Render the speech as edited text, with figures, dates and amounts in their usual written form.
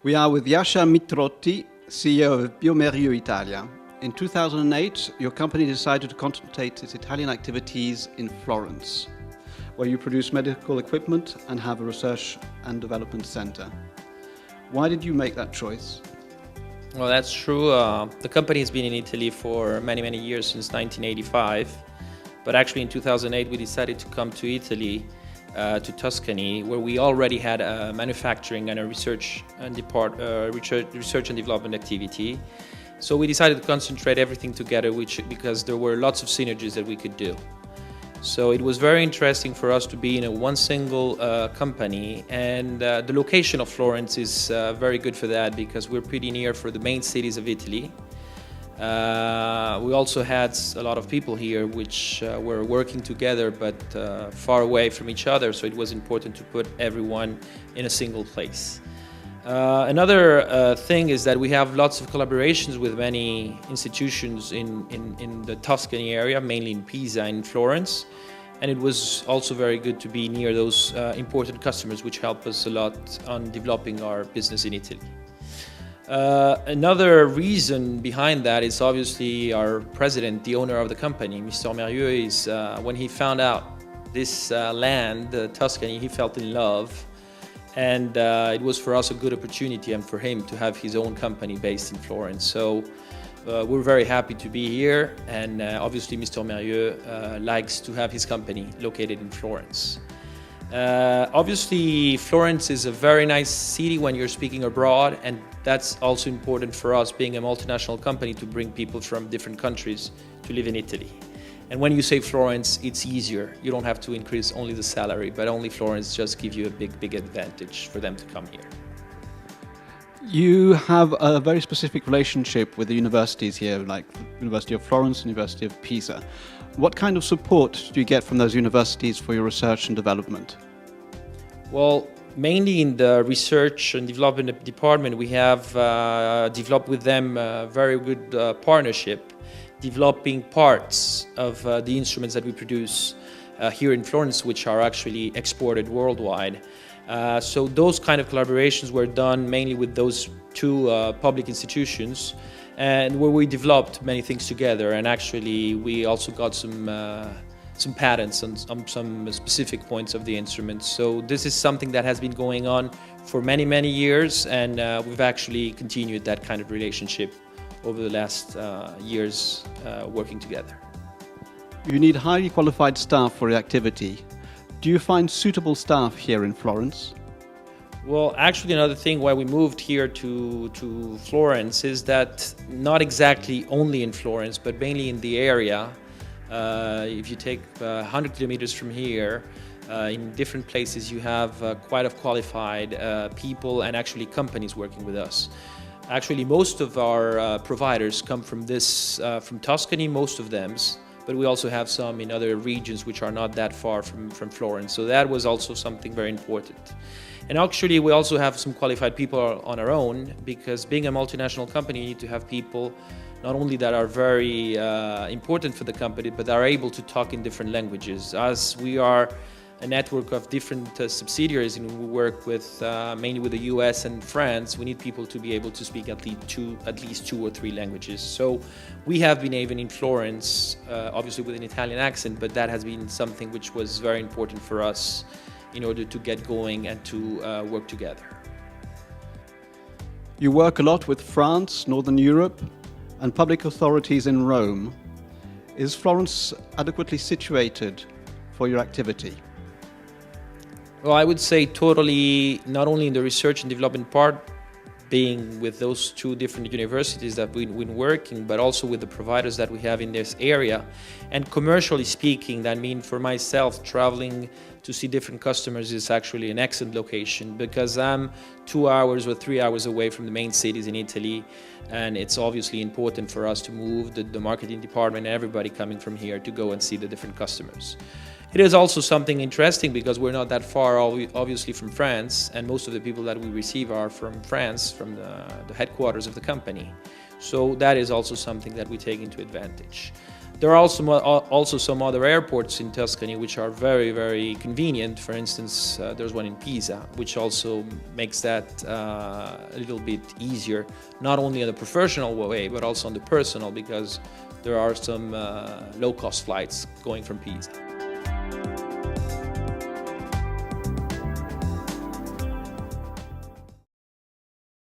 We are with Yasha Mitrotti, CEO of Biomerieux Italia. In 2008, your company decided to concentrate its Italian activities in Florence, where you produce medical equipment and have a research and development center. Why did you make that choice? Well, that's true. The company has been in Italy for many years, since 1985. But actually in 2008, we decided to come to Italy, to Tuscany, where we already had a manufacturing and a research and development activity. So we decided to concentrate everything together, because there were lots of synergies that we could do. So it was very interesting for us to be in one single company, and the location of Florence is very good for that, because we're pretty near for the main cities of Italy. We also had a lot of people here which were working together but far away from each other, so it was important to put everyone in a single place. Another thing is that we have lots of collaborations with many institutions in the Tuscany area, mainly in Pisa and Florence, and it was also very good to be near those important customers, which help us a lot on developing our business in Italy. Another reason behind that is obviously our president, the owner of the company, Mr. Biomerieux, is when he found out this land, Tuscany, he felt in love, and it was for us a good opportunity and for him to have his own company based in Florence. So we're very happy to be here, and obviously Mr. Biomerieux likes to have his company located in Florence. Obviously, Florence is a very nice city when you're speaking abroad, and that's also important for us, being a multinational company, to bring people from different countries to live in Italy. And when you say Florence, it's easier. You don't have to increase only the salary, but only Florence just gives you a big advantage for them to come here. You have a very specific relationship with the universities here, like the University of Florence and University of Pisa. What kind of support do you get from those universities for your research and development? Well, mainly in the research and development department, we have developed with them a very good partnership, developing parts of the instruments that we produce here in Florence, which are actually exported worldwide. So those kind of collaborations were done mainly with those two public institutions, and where we developed many things together, and actually we also got some patents on some specific points of the instruments. So this is something that has been going on for many years, and we've actually continued that kind of relationship over the last years working together. You need highly qualified staff for your activity. Do you find suitable staff here in Florence? Well, actually, another thing why we moved here to Florence is that not exactly only in Florence, but mainly in the area. If you take 100 kilometers from here, in different places you have quite a qualified people and actually companies working with us. Actually, most of our providers come from from Tuscany, most of them, but we also have some in other regions which are not that far from Florence. So that was also something very important. And actually, we also have some qualified people on our own, because being a multinational company, you need to have people not only that are very important for the company, but are able to talk in different languages. As we are a network of different subsidiaries, and we work with mainly with the US and France, we need people to be able to speak at least two or three languages. So we have been even in Florence, obviously with an Italian accent, but that has been something which was very important for us in order to get going and to work together. You work a lot with France, Northern Europe, and public authorities in Rome. Is Florence adequately situated for your activity? Well, I would say totally, not only in the research and development part, being with those two different universities that we've been working, but also with the providers that we have in this area. And commercially speaking, that means for myself, traveling to see different customers is actually an excellent location, because I'm 2 hours or 3 hours away from the main cities in Italy, and it's obviously important for us to move the marketing department and everybody coming from here to go and see the different customers. It is also something interesting because we're not that far, obviously, from France, and most of the people that we receive are from France, from the headquarters of the company. So that is also something that we take into advantage. There are also some other airports in Tuscany which are very, very convenient. For instance, there's one in Pisa, which also makes that a little bit easier, not only in the professional way, but also on the personal, because there are some low-cost flights going from Pisa.